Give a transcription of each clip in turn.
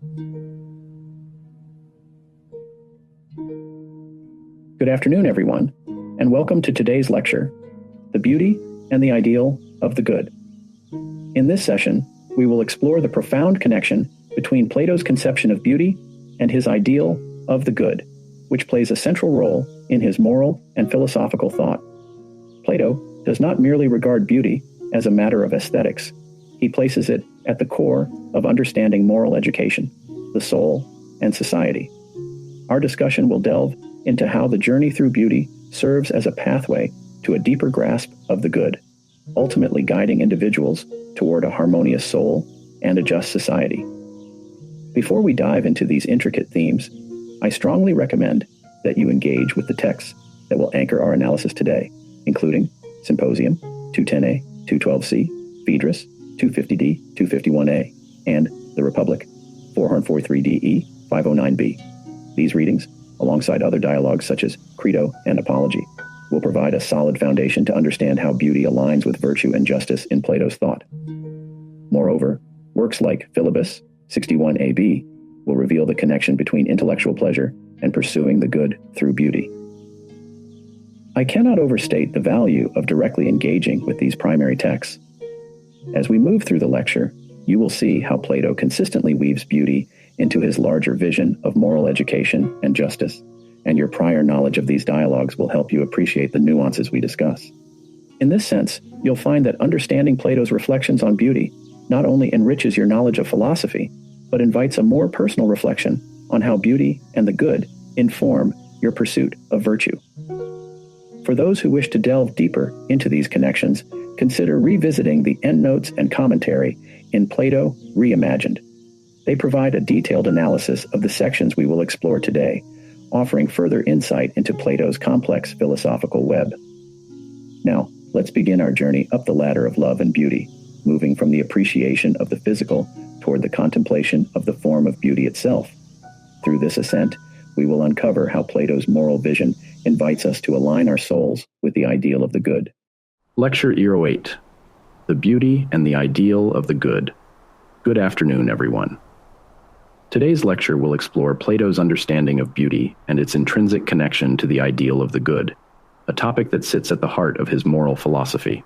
Good afternoon, everyone, and welcome to today's lecture, The Beauty and the Ideal of the Good. In this session, we will explore the profound connection between Plato's conception of beauty and his ideal of the good, which plays a central role in his moral and philosophical thought. Plato does not merely regard beauty as a matter of aesthetics. He places it at the core of understanding moral education, the soul, and society. Our discussion will delve into how the journey through beauty serves as a pathway to a deeper grasp of the good, ultimately guiding individuals toward a harmonious soul and a just society. Before we dive into these intricate themes, I strongly recommend that you engage with the texts that will anchor our analysis today, including Symposium, 210a, 212c, Phaedrus, 250d, 251a, and The Republic, 443de, 509b. These readings, alongside other dialogues such as Credo and Apology, will provide a solid foundation to understand how beauty aligns with virtue and justice in Plato's thought. Moreover, works like Philebus, 61ab, will reveal the connection between intellectual pleasure and pursuing the good through beauty. I cannot overstate the value of directly engaging with these primary texts. As we move through the lecture, you will see how Plato consistently weaves beauty into his larger vision of moral education and justice, and your prior knowledge of these dialogues will help you appreciate the nuances we discuss. In this sense, you'll find that understanding Plato's reflections on beauty not only enriches your knowledge of philosophy, but invites a more personal reflection on how beauty and the good inform your pursuit of virtue. For those who wish to delve deeper into these connections, consider revisiting the endnotes and commentary in Plato Reimagined. They provide a detailed analysis of the sections we will explore today, offering further insight into Plato's complex philosophical web. Now, let's begin our journey up the ladder of love and beauty, moving from the appreciation of the physical toward the contemplation of the form of beauty itself. Through this ascent, we will uncover how Plato's moral vision invites us to align our souls with the ideal of the good. Lecture 08, The Beauty and the Ideal of the Good. Good afternoon, everyone. Today's lecture will explore Plato's understanding of beauty and its intrinsic connection to the ideal of the good, a topic that sits at the heart of his moral philosophy.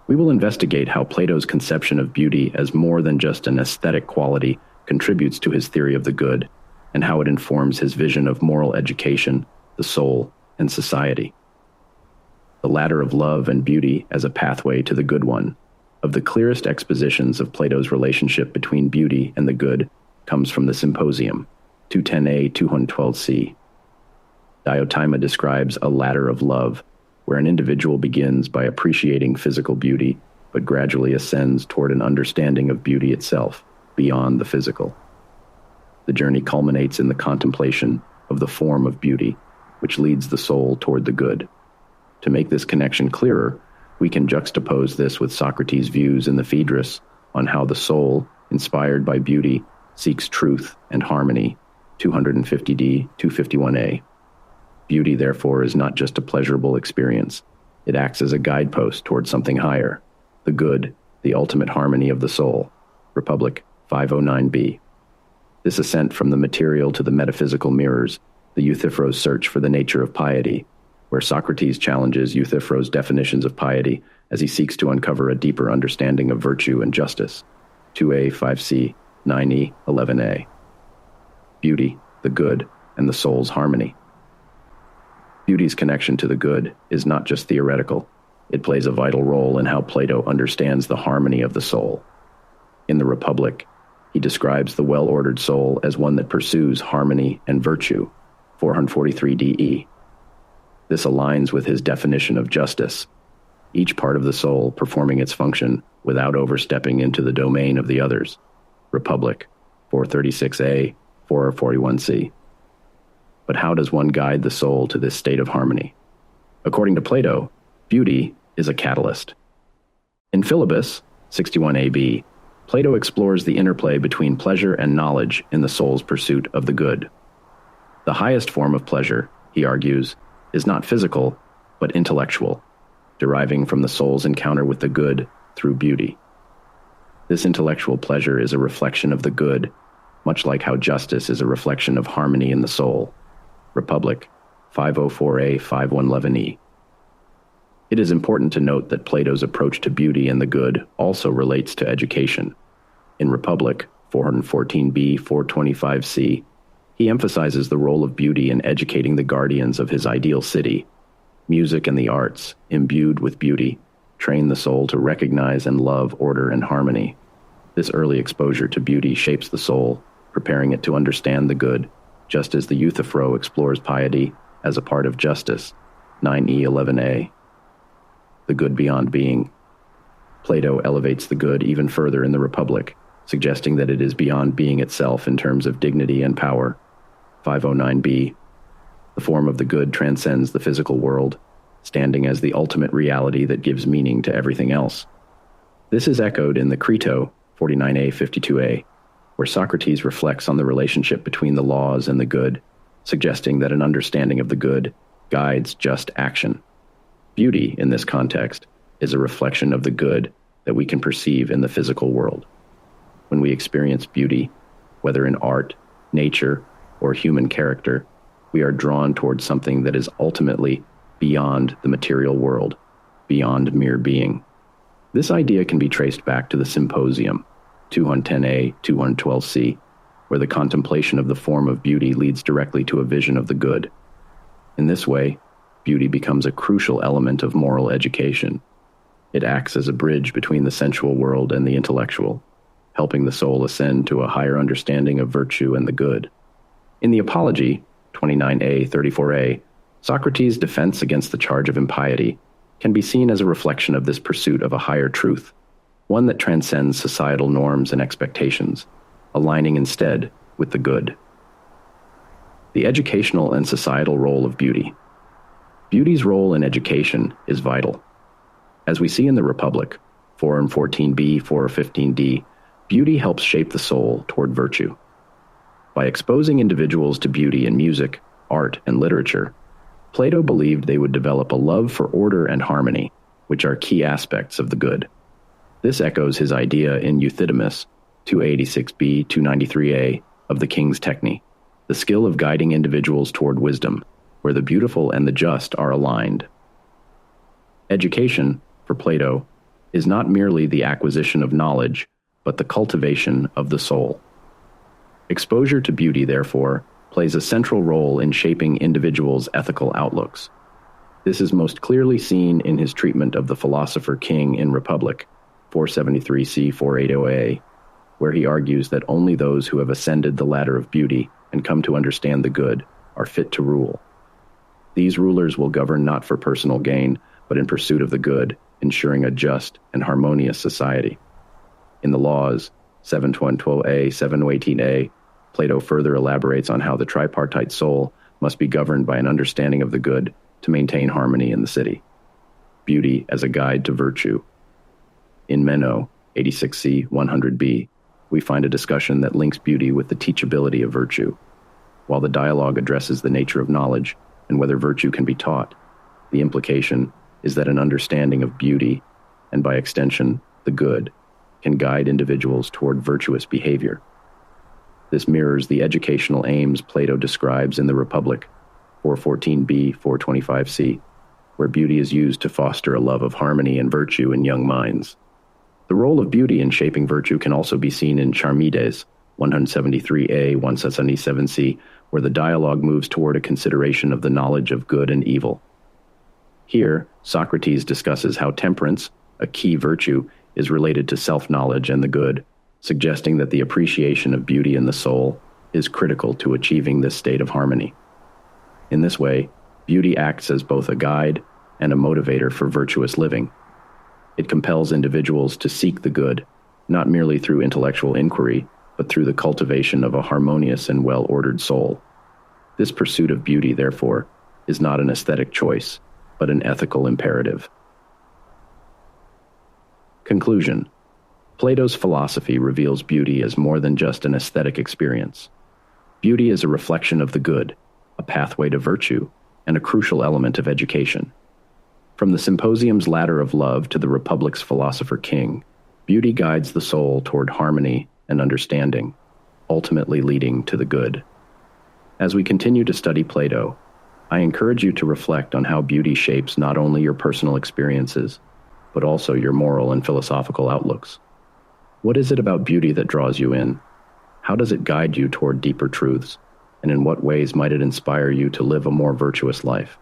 We will investigate how Plato's conception of beauty as more than just an aesthetic quality contributes to his theory of the good, and how it informs his vision of moral education, the soul, and society. The ladder of love and beauty as a pathway to the good one. Of the clearest expositions of Plato's relationship between beauty and the good comes from the Symposium, 210a, 212c. Diotima describes a ladder of love, where an individual begins by appreciating physical beauty, but gradually ascends toward an understanding of beauty itself, beyond the physical. The journey culminates in the contemplation of the form of beauty, which leads the soul toward the good. To make this connection clearer, we can juxtapose this with Socrates' views in the Phaedrus on how the soul, inspired by beauty, seeks truth and harmony, 250d, 251a. Beauty, therefore, is not just a pleasurable experience. It acts as a guidepost toward something higher, the good, the ultimate harmony of the soul. Republic, 509b. This ascent from the material to the metaphysical mirrors the Euthyphro's search for the nature of piety, where Socrates challenges Euthyphro's definitions of piety as he seeks to uncover a deeper understanding of virtue and justice. 2a, 5c, 9e, 11a. Beauty, the good, and the soul's harmony. Beauty's connection to the good is not just theoretical. It plays a vital role in how Plato understands the harmony of the soul. In The Republic, he describes the well-ordered soul as one that pursues harmony and virtue, 443de. This aligns with his definition of justice, each part of the soul performing its function without overstepping into the domain of the others. Republic, 436a, 441c. But how does one guide the soul to this state of harmony? According to Plato, beauty is a catalyst. In Philebus, 61ab, Plato explores the interplay between pleasure and knowledge in the soul's pursuit of the good. The highest form of pleasure, he argues, is not physical, but intellectual, deriving from the soul's encounter with the good through beauty. This intellectual pleasure is a reflection of the good, much like how justice is a reflection of harmony in the soul. Republic, 504a 5111e. It is important to note that Plato's approach to beauty and the good also relates to education. In Republic, 414b 425c, he emphasizes the role of beauty in educating the guardians of his ideal city. Music and the arts, imbued with beauty, train the soul to recognize and love order and harmony. This early exposure to beauty shapes the soul, preparing it to understand the good, just as the Euthyphro explores piety as a part of justice, 9e11a. The good beyond being. Plato elevates the good even further in the Republic, suggesting that it is beyond being itself in terms of dignity and power, 509b. The form of the good transcends the physical world, standing as the ultimate reality that gives meaning to everything else. This is echoed in the Crito, 49a 52a, where Socrates reflects on the relationship between the laws and the good, suggesting that an understanding of the good guides just action. Beauty, in this context, is a reflection of the good that we can perceive in the physical world. When we experience beauty, whether in art, nature, or human character, we are drawn towards something that is ultimately beyond the material world, beyond mere being. This idea can be traced back to the Symposium, 210a, 212c, where the contemplation of the form of beauty leads directly to a vision of the good. In this way, beauty becomes a crucial element of moral education. It acts as a bridge between the sensual world and the intellectual, helping the soul ascend to a higher understanding of virtue and the good. In the Apology, 29a, 34a, Socrates' defense against the charge of impiety can be seen as a reflection of this pursuit of a higher truth, one that transcends societal norms and expectations, aligning instead with the good. The educational and societal role of beauty. Beauty's role in education is vital. As we see in the Republic, 414b, 415d, beauty helps shape the soul toward virtue. By exposing individuals to beauty in music, art, and literature, Plato believed they would develop a love for order and harmony, which are key aspects of the good. This echoes his idea in Euthydemus, 286b, 293a, of the king's techne, the skill of guiding individuals toward wisdom, where the beautiful and the just are aligned. Education, for Plato, is not merely the acquisition of knowledge, but the cultivation of the soul. Exposure to beauty, therefore, plays a central role in shaping individuals' ethical outlooks. This is most clearly seen in his treatment of the philosopher king in Republic, 473c 480a, where he argues that only those who have ascended the ladder of beauty and come to understand the good are fit to rule. These rulers will govern not for personal gain, but in pursuit of the good, ensuring a just and harmonious society. In the Laws, 712a, 718a, Plato further elaborates on how the tripartite soul must be governed by an understanding of the good to maintain harmony in the city. Beauty as a guide to virtue. In Meno, 86c, 100b, we find a discussion that links beauty with the teachability of virtue. While the dialogue addresses the nature of knowledge and whether virtue can be taught, the implication is that an understanding of beauty, and by extension, the good, can guide individuals toward virtuous behavior. This mirrors the educational aims Plato describes in the Republic, 414b, 425c, where beauty is used to foster a love of harmony and virtue in young minds. The role of beauty in shaping virtue can also be seen in Charmides, 173a, 177c, where the dialogue moves toward a consideration of the knowledge of good and evil. Here, Socrates discusses how temperance, a key virtue, is related to self-knowledge and the good, suggesting that the appreciation of beauty in the soul is critical to achieving this state of harmony. In this way, beauty acts as both a guide and a motivator for virtuous living. It compels individuals to seek the good, not merely through intellectual inquiry, but through the cultivation of a harmonious and well-ordered soul. This pursuit of beauty, therefore, is not an aesthetic choice, but an ethical imperative. Conclusion. Plato's philosophy reveals beauty as more than just an aesthetic experience. Beauty is a reflection of the good, a pathway to virtue, and a crucial element of education. From the Symposium's ladder of love to the Republic's philosopher king, beauty guides the soul toward harmony and understanding. ultimately leading to the good. As we continue to study Plato, I encourage you to reflect on how beauty shapes not only your personal experiences, but also your moral and philosophical outlooks. What is it about beauty that draws you in? How does it guide you toward deeper truths? And in what ways might it inspire you to live a more virtuous life?